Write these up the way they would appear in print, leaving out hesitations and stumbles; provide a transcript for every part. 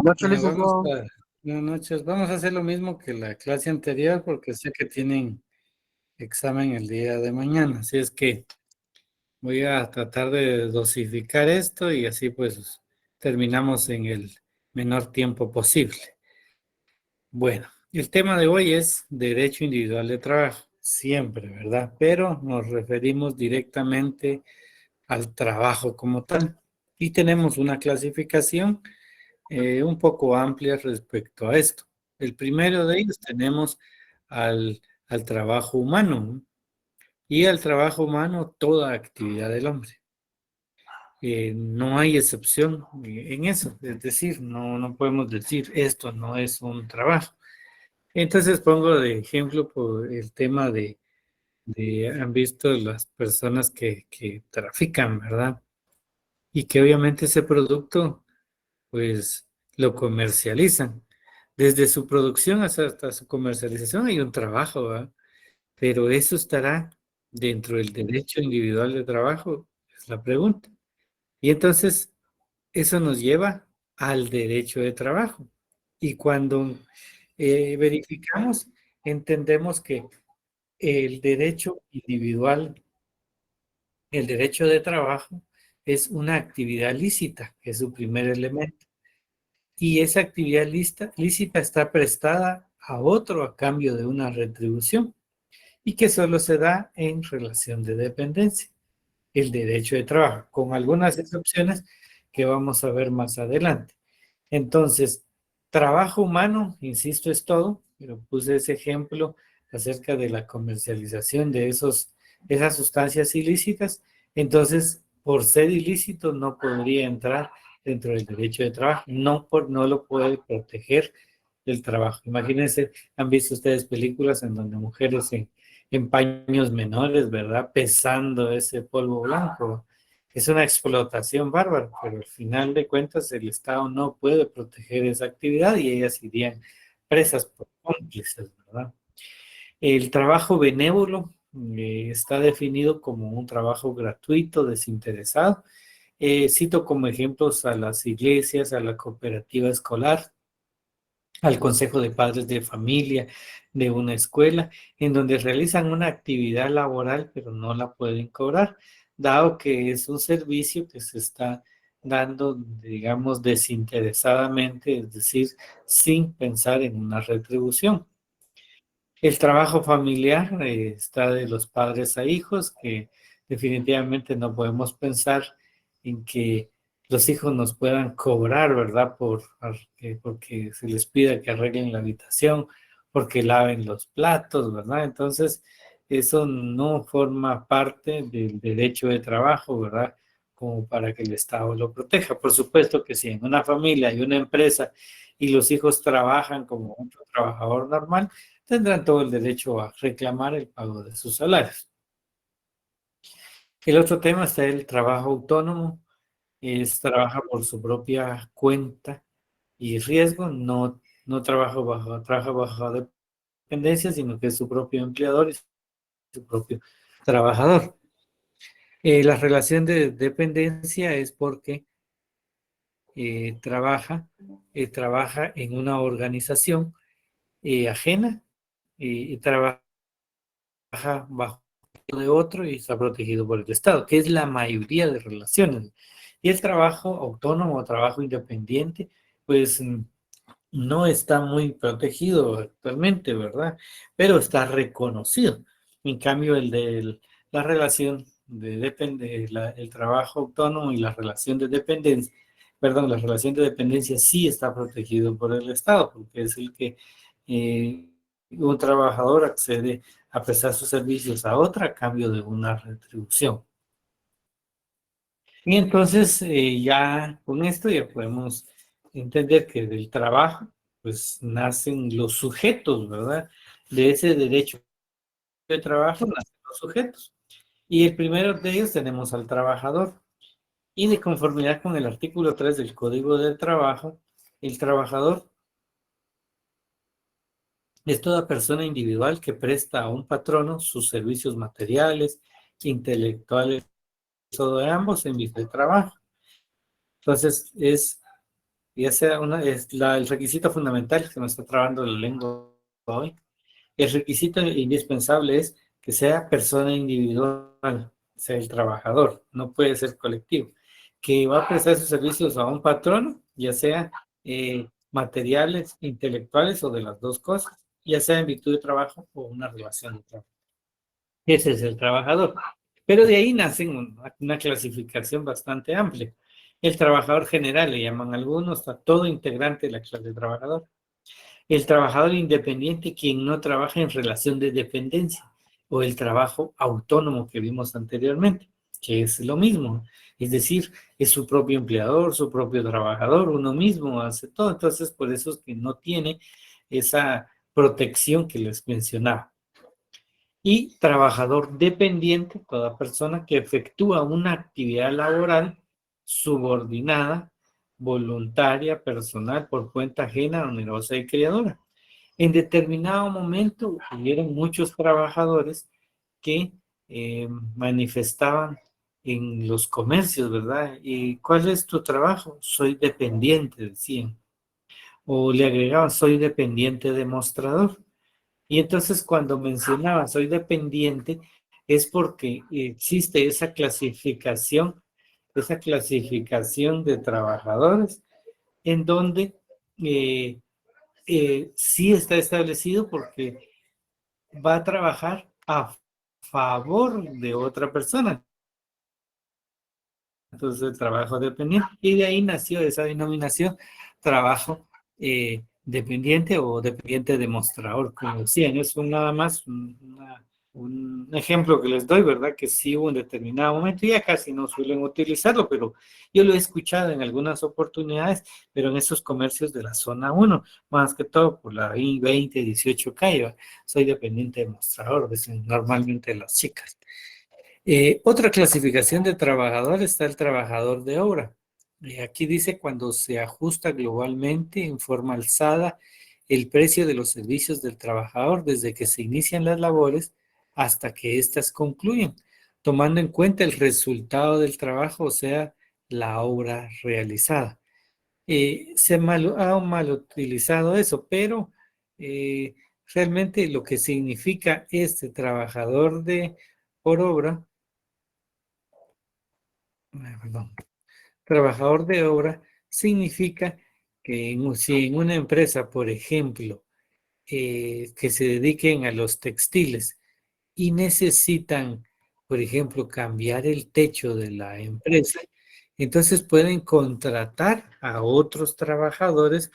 No, Bueno, vamos Felipe, a, buenas noches. Vamos a hacer lo mismo que la clase anterior porque sé que tienen examen el día de mañana. Así es que voy a tratar de dosificar esto y así pues terminamos en el menor tiempo posible. Bueno, el tema de hoy es derecho individual de trabajo, siempre, ¿verdad? Pero nos referimos directamente al trabajo como tal. Y tenemos una clasificación un poco amplia respecto a esto. El primero de ellos tenemos al trabajo humano, ¿no? Y al trabajo humano toda actividad del hombre. No hay excepción en eso, es decir, no podemos decir esto no es un trabajo. Entonces pongo de ejemplo por el tema han visto las personas que trafican, ¿verdad? Y que obviamente ese producto pues lo comercializan. Desde su producción hasta su comercialización hay un trabajo, ¿verdad? Pero eso estará dentro del derecho individual de trabajo, es la pregunta. Y entonces eso nos lleva al derecho de trabajo. Y cuando verificamos, entendemos que el derecho individual, el derecho de trabajo, es una actividad lícita, que es su primer elemento. Y esa actividad lícita está prestada a otro a cambio de una retribución y que solo se da en relación de dependencia, el derecho de trabajo, con algunas excepciones que vamos a ver más adelante. Entonces, trabajo humano, insisto, es todo, pero puse ese ejemplo acerca de la comercialización de esas sustancias ilícitas. Entonces, por ser ilícito, no podría entrar dentro del derecho de trabajo, no lo puede proteger el trabajo. Imagínense, han visto ustedes películas en donde mujeres en paños menores, ¿verdad? Pesando ese polvo blanco. Es una explotación bárbara, pero al final de cuentas el Estado no puede proteger esa actividad y ellas irían presas por cómplices, ¿verdad? El trabajo benévolo está definido como un trabajo gratuito, desinteresado. Cito como ejemplos a las iglesias, a la cooperativa escolar, al consejo de padres de familia de una escuela, en donde realizan una actividad laboral, pero no la pueden cobrar, dado que es un servicio que se está dando, digamos, desinteresadamente, es decir, sin pensar en una retribución. El trabajo familiar está de los padres a hijos, que definitivamente no podemos pensar en que los hijos nos puedan cobrar, ¿verdad? Porque se les pida que arreglen la habitación, porque laven los platos, ¿verdad? Entonces, eso no forma parte del derecho de trabajo, ¿verdad? Como para que el Estado lo proteja. Por supuesto que si en una familia hay una empresa y los hijos trabajan como un trabajador normal, tendrán todo el derecho a reclamar el pago de sus salarios. El otro tema está el trabajo autónomo, trabaja por su propia cuenta y riesgo, no trabaja bajo dependencia, sino que es su propio empleador y su propio trabajador. La relación de dependencia es porque trabaja en una organización ajena y trabaja bajo de otro y está protegido por el Estado, que es la mayoría de relaciones. Y el trabajo autónomo o trabajo independiente, pues no está muy protegido actualmente, ¿verdad? Pero está reconocido. En cambio, la relación el trabajo autónomo y la relación de dependencia, perdón, la relación de dependencia sí está protegido por el Estado, porque es el que eh, un trabajador accede a prestar sus servicios a otra a cambio de una retribución. Y entonces ya con esto ya podemos entender que del trabajo pues nacen los sujetos, ¿verdad? De ese derecho de trabajo nacen los sujetos. Y el primero de ellos tenemos al trabajador. Y de conformidad con el artículo 3 del Código del Trabajo, el trabajador es toda persona individual que presta a un patrono sus servicios materiales, intelectuales o de ambos en vista de trabajo. Entonces, es ya sea el requisito fundamental que me está trabando la lengua hoy. El requisito indispensable es que sea persona individual, sea el trabajador, no puede ser colectivo, que va a prestar sus servicios a un patrono, ya sea materiales, intelectuales o de las dos cosas, ya sea en virtud de trabajo o una relación de trabajo. Ese es el trabajador. Pero de ahí nace una clasificación bastante amplia. El trabajador general, le llaman algunos, está todo integrante de la clase de trabajador. El trabajador independiente, quien no trabaja en relación de dependencia, o el trabajo autónomo que vimos anteriormente, que es lo mismo. Es decir, es su propio empleador, su propio trabajador, uno mismo hace todo. Entonces, por eso es que no tiene esa protección que les mencionaba. Y trabajador dependiente, toda persona que efectúa una actividad laboral subordinada, voluntaria, personal, por cuenta ajena, onerosa y creadora. En determinado momento hubieron muchos trabajadores que manifestaban en los comercios, ¿verdad? ¿Y cuál es tu trabajo? Soy dependiente, decían. O le agregaban, soy dependiente demostrador. Y entonces cuando mencionaba soy dependiente es porque existe esa clasificación de trabajadores en donde eh, sí está establecido porque va a trabajar a favor de otra persona. Entonces, el trabajo dependiente. Y de ahí nació esa denominación, trabajo dependiente o dependiente demostrador, como decían. Es nada más un ejemplo que les doy, ¿verdad? Que sí hubo un determinado momento, ya casi no suelen utilizarlo, pero yo lo he escuchado en algunas oportunidades, pero en esos comercios de la zona uno, más que todo por la I-20, 18 calle, soy dependiente demostrador, dicen normalmente las chicas. Otra clasificación de trabajador está el trabajador de obra. Aquí dice cuando se ajusta globalmente en forma alzada el precio de los servicios del trabajador desde que se inician las labores hasta que éstas concluyen, tomando en cuenta el resultado del trabajo, o sea, la obra realizada. Ha mal utilizado eso, pero realmente lo que significa este trabajador por obra, perdón, trabajador de obra significa que si en una empresa, por ejemplo, que se dediquen a los textiles y necesitan, por ejemplo, cambiar el techo de la empresa, entonces pueden contratar a otros trabajadores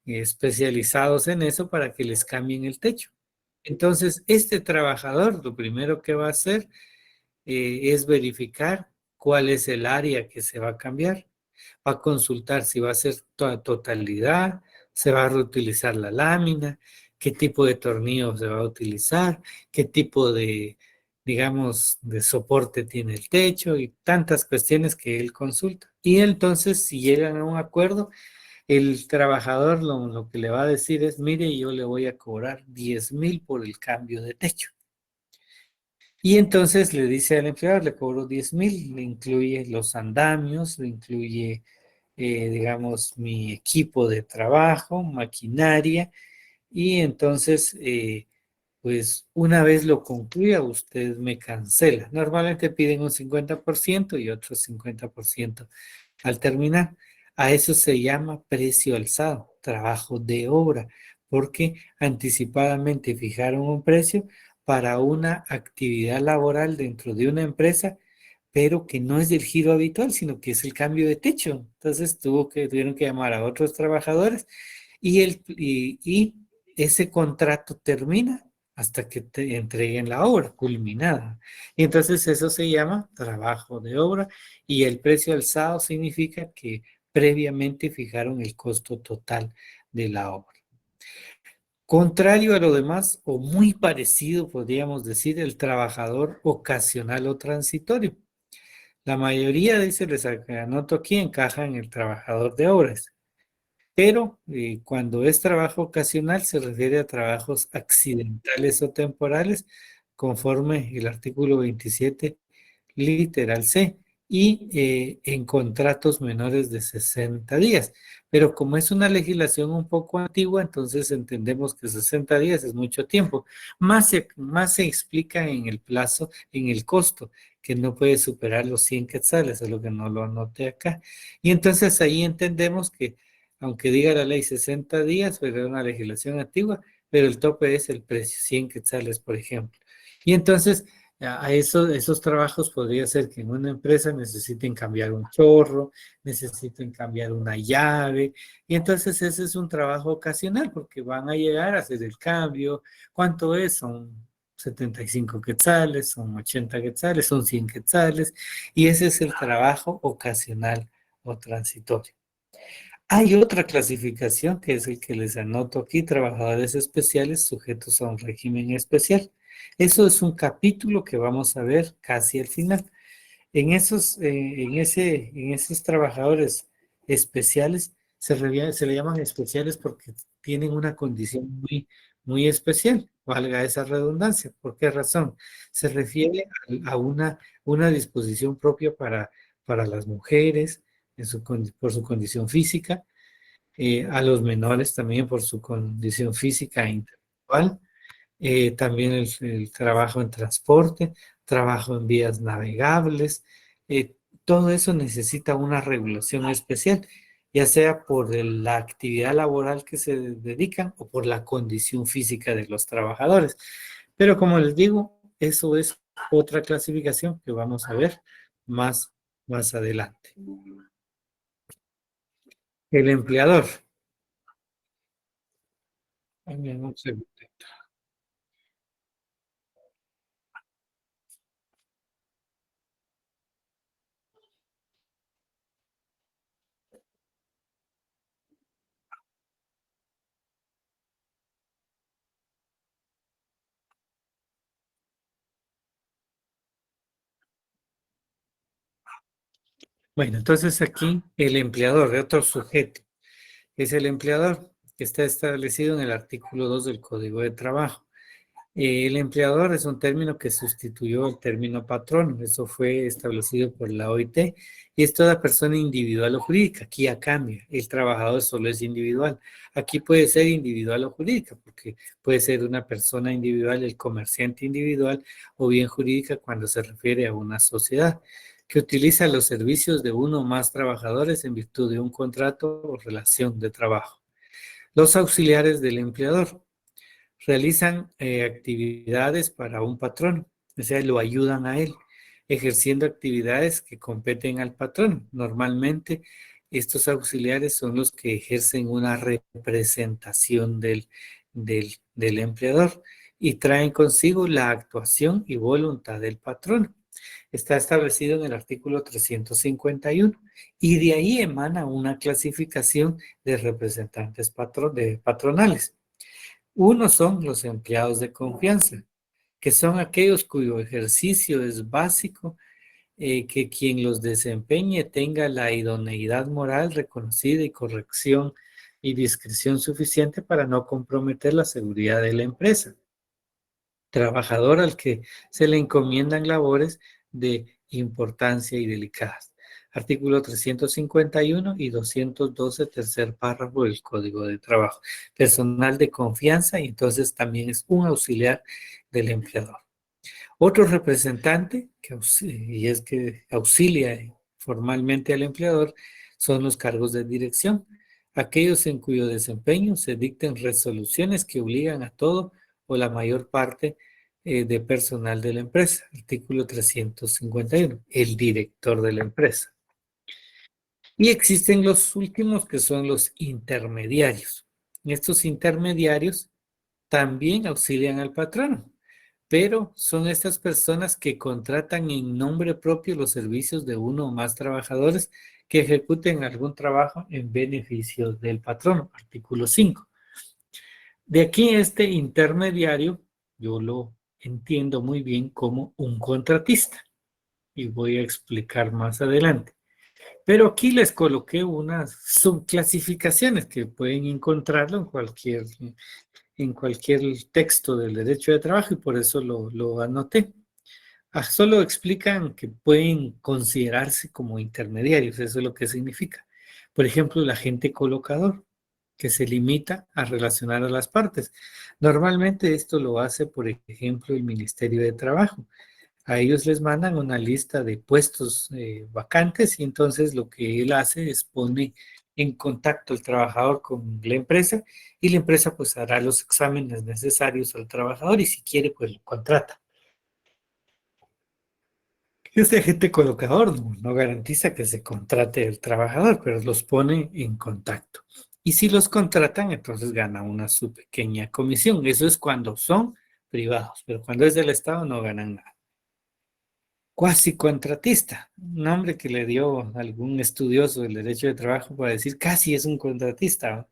especializados en eso para que les cambien el techo. Entonces, este trabajador lo primero que va a hacer es verificar cuál es el área que se va a cambiar. Va a consultar si va a ser toda totalidad, se va a reutilizar la lámina, qué tipo de tornillo se va a utilizar, qué tipo de, digamos, de soporte tiene el techo y tantas cuestiones que él consulta. Y entonces, si llegan a un acuerdo, el trabajador lo que le va a decir es, mire, yo le voy a cobrar 10,000 por el cambio de techo. Y entonces le dice al empleador, le cobro 10,000, le incluye los andamios, le incluye, digamos, mi equipo de trabajo, maquinaria, y entonces, pues una vez lo concluya, usted me cancela. Normalmente piden un 50% y otro 50% al terminar. A eso se llama precio alzado, trabajo de obra, porque anticipadamente fijaron un precio para una actividad laboral dentro de una empresa, pero que no es del giro habitual, sino que es el cambio de techo. Entonces tuvieron que llamar a otros trabajadores y ese contrato termina hasta que te entreguen la obra culminada. Y entonces eso se llama trabajo de obra y el precio alzado significa que previamente fijaron el costo total de la obra. Contrario a lo demás, o muy parecido, podríamos decir, el trabajador ocasional o transitorio. La mayoría, dice, les anoto aquí, encaja en el trabajador de obras. Pero cuando es trabajo ocasional se refiere a trabajos accidentales o temporales, conforme el artículo 27, literal C, y en contratos menores de 60 días. Pero como es una legislación un poco antigua, entonces entendemos que 60 días es mucho tiempo. Más se explica en el plazo, en el costo, que no puede superar los 100 quetzales, es lo que no lo anoté acá. Y entonces ahí entendemos que, aunque diga la ley 60 días, pero es una legislación antigua, pero el tope es el precio, 100 quetzales, por ejemplo. Y entonces a esos trabajos podría ser que en una empresa necesiten cambiar un chorro, necesiten cambiar una llave, y entonces ese es un trabajo ocasional porque van a llegar a hacer el cambio. ¿Cuánto es? Son 75 quetzales, son 80 quetzales, son 100 quetzales, y ese es el trabajo ocasional o transitorio. Hay otra clasificación que es el que les anoto aquí, trabajadores especiales sujetos a un régimen especial. Eso es un capítulo que vamos a ver casi al final. En esos trabajadores especiales se le llaman especiales porque tienen una condición muy, muy especial, valga esa redundancia. ¿Por qué razón? Se refiere a una disposición propia para las mujeres por su condición física, a los menores también por su condición física e intelectual, también el trabajo en transporte, trabajo en vías navegables, eh, todo eso necesita una regulación especial, ya sea por la actividad laboral que se dedican o por la condición física de los trabajadores. Pero como les digo, eso es otra clasificación que vamos a ver más, más adelante. El empleador. Dame un segundo. Bueno, entonces aquí el empleador de otro sujeto es el empleador que está establecido en el artículo 2 del Código de Trabajo. El empleador es un término que sustituyó el término patrón. Eso fue establecido por la OIT y es toda persona individual o jurídica. Aquí ya cambia. El trabajador solo es individual. Aquí puede ser individual o jurídica porque puede ser una persona individual, el comerciante individual, o bien jurídica cuando se refiere a una sociedad que utiliza los servicios de uno o más trabajadores en virtud de un contrato o relación de trabajo. Los auxiliares del empleador realizan actividades para un patrón, o sea, lo ayudan a él, ejerciendo actividades que competen al patrón. Normalmente, estos auxiliares son los que ejercen una representación del empleador y traen consigo la actuación y voluntad del patrón. Está establecido en el artículo 351 y de ahí emana una clasificación de representantes patronales. Uno son los empleados de confianza, que son aquellos cuyo ejercicio es básico, que quien los desempeñe tenga la idoneidad moral reconocida y corrección y discreción suficiente para no comprometer la seguridad de la empresa. Trabajador al que se le encomiendan labores de importancia y delicadas. Artículo 351 y 212, tercer párrafo del Código de Trabajo. Personal de confianza y entonces también es un auxiliar del empleador. Otro representante, y es que auxilia formalmente al empleador, son los cargos de dirección, aquellos en cuyo desempeño se dicten resoluciones que obligan a todo o la mayor parte de personal de la empresa. Artículo 351, el director de la empresa. Y existen los últimos que son los intermediarios. Estos intermediarios también auxilian al patrón, pero son estas personas que contratan en nombre propio los servicios de uno o más trabajadores que ejecuten algún trabajo en beneficio del patrón. Artículo 5. De aquí este intermediario, yo lo entiendo muy bien como un contratista y voy a explicar más adelante. Pero aquí les coloqué unas subclasificaciones que pueden encontrarlo en cualquier texto del derecho de trabajo y por eso lo anoté. Solo explican que pueden considerarse como intermediarios, eso es lo que significa. Por ejemplo, el agente colocador, que se limita a relacionar a las partes. Normalmente esto lo hace, por ejemplo, el Ministerio de Trabajo. A ellos les mandan una lista de puestos vacantes y entonces lo que él hace es pone en contacto al trabajador con la empresa y la empresa pues hará los exámenes necesarios al trabajador y si quiere pues lo contrata. Este agente colocador no garantiza que se contrate el trabajador, pero los pone en contacto. Y si los contratan, entonces gana una su pequeña comisión. Eso es cuando son privados, pero cuando es del Estado no ganan nada. Cuasi contratista, un nombre que le dio algún estudioso del derecho de trabajo para decir casi es un contratista, ¿no?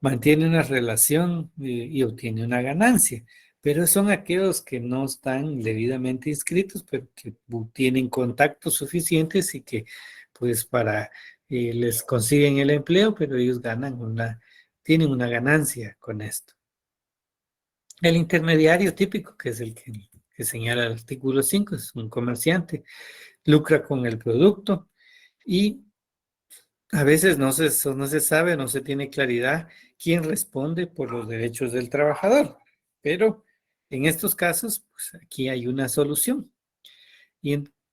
Mantiene una relación y obtiene una ganancia, pero son aquellos que no están debidamente inscritos, pero que tienen contactos suficientes y que pues para les consiguen el empleo, pero ellos tienen una ganancia con esto. El intermediario típico, que es el que señala el artículo 5, es un comerciante, lucra con el producto y a veces no se sabe, no se tiene claridad quién responde por los derechos del trabajador, pero en estos casos, pues aquí hay una solución.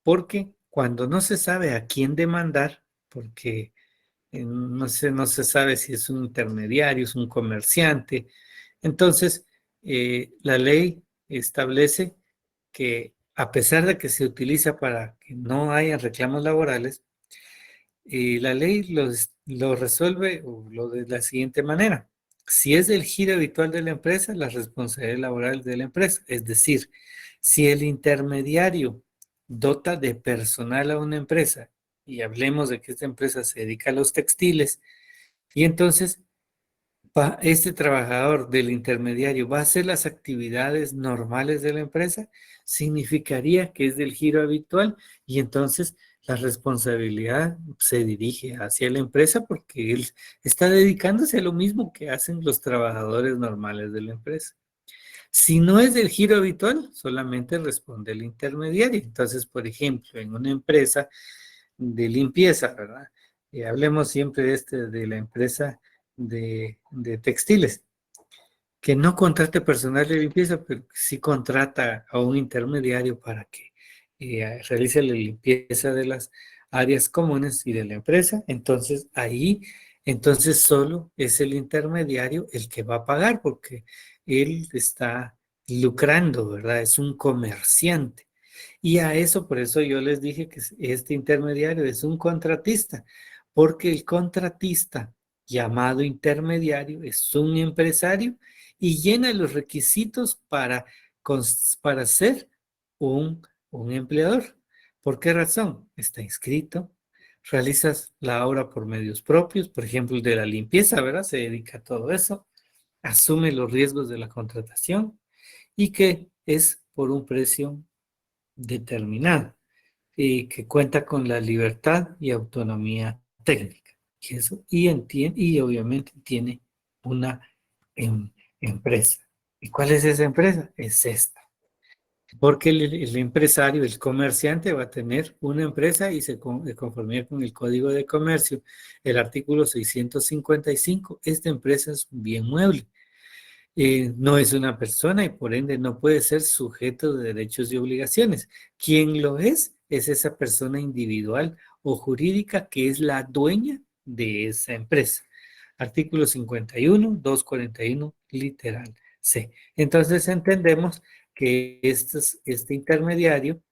Porque cuando no se sabe a quién demandar, porque no se sabe si es un intermediario, es un comerciante, entonces la ley establece que a pesar de que se utiliza para que no haya reclamos laborales, y la ley lo resuelve de la siguiente manera. Si es del giro habitual de la empresa, la responsabilidad laboral de la empresa. Es decir, si el intermediario dota de personal a una empresa, y hablemos de que esta empresa se dedica a los textiles, y entonces este trabajador del intermediario va a hacer las actividades normales de la empresa, significaría que es del giro habitual y entonces la responsabilidad se dirige hacia la empresa porque él está dedicándose a lo mismo que hacen los trabajadores normales de la empresa. Si no es del giro habitual, solamente responde el intermediario. Entonces, por ejemplo, en una empresa de limpieza, ¿verdad? Hablemos siempre de la empresa de textiles, que no contrate personal de limpieza, pero sí contrata a un intermediario para que realice la limpieza de las áreas comunes y de la empresa. Entonces, entonces solo es el intermediario el que va a pagar porque él está lucrando, ¿verdad? Es un comerciante. Y a eso, por eso yo les dije que este intermediario es un contratista, porque el contratista llamado intermediario es un empresario y llena los requisitos para ser un empleador. ¿Por qué razón? Está inscrito, realizas la obra por medios propios, por ejemplo, el de la limpieza, ¿verdad? Se dedica a todo eso, asume los riesgos de la contratación y que es por un precio determinado y que cuenta con la libertad y autonomía técnica. Y obviamente tiene una em, empresa. ¿Y cuál es esa empresa? Es esta. Porque el empresario, el comerciante va a tener una empresa y de conformidad con el Código de Comercio, el artículo 655, esta empresa es un bien mueble. No es una persona y por ende no puede ser sujeto de derechos y obligaciones. Quien lo es esa persona individual o jurídica que es la dueña de esa empresa. Artículo 51, 241, literal C. Entonces entendemos que este intermediario,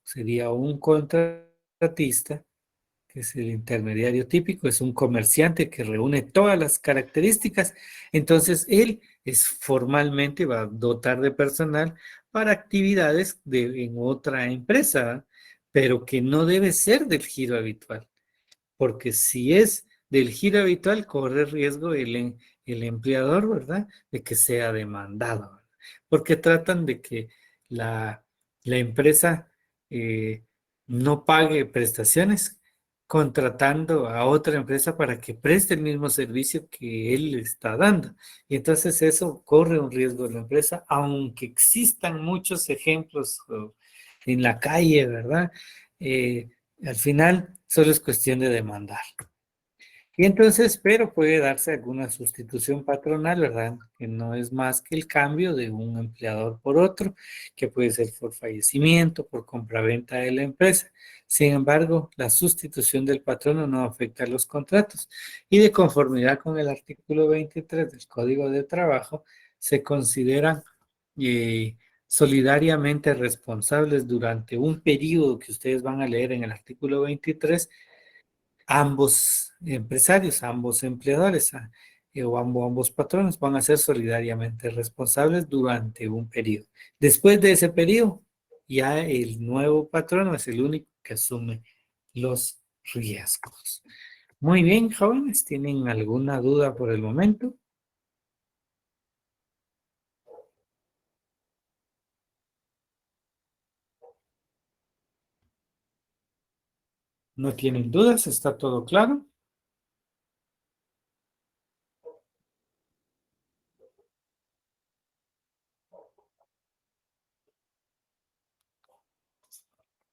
sería un contratista, que es el intermediario típico, es un comerciante que reúne todas las características, entonces él formalmente va a dotar de personal para actividades en otra empresa, pero que no debe ser del giro habitual, porque si es del giro habitual, corre riesgo el empleador, ¿verdad?, de que sea demandado, ¿verdad? Porque tratan de que la empresa no pague prestaciones contratando a otra empresa para que preste el mismo servicio que él está dando. Y entonces eso corre un riesgo de la empresa, aunque existan muchos ejemplos en la calle, ¿verdad? Al final solo es cuestión de demandar. Y entonces, pero puede darse alguna sustitución patronal, ¿verdad? Que no es más que el cambio de un empleador por otro, que puede ser por fallecimiento, por compraventa de la empresa. Sin embargo, la sustitución del patrono no afecta a los contratos y de conformidad con el artículo 23 del Código de Trabajo, se consideran eh, solidariamente responsables durante un periodo que ustedes van a leer en el artículo 23 ambos empresarios, ambos empleadores o ambos patrones van a ser solidariamente responsables durante un periodo. Después de ese periodo, ya el nuevo patrono es el único que asume los riesgos. Muy bien, jóvenes, ¿tienen alguna duda por el momento? ¿No tienen dudas? ¿Está todo claro?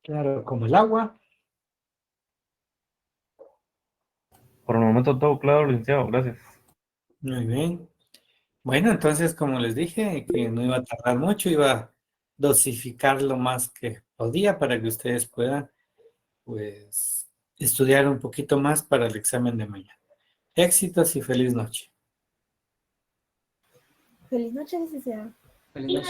Claro, como el agua. Por el momento todo claro, licenciado, gracias. Muy bien. Bueno, entonces, como les dije, que no iba a tardar mucho, iba a dosificar lo más que podía para que ustedes puedan, pues, estudiar un poquito más para el examen de mañana. Éxitos y feliz noche. Feliz noche, licenciada. Feliz noche.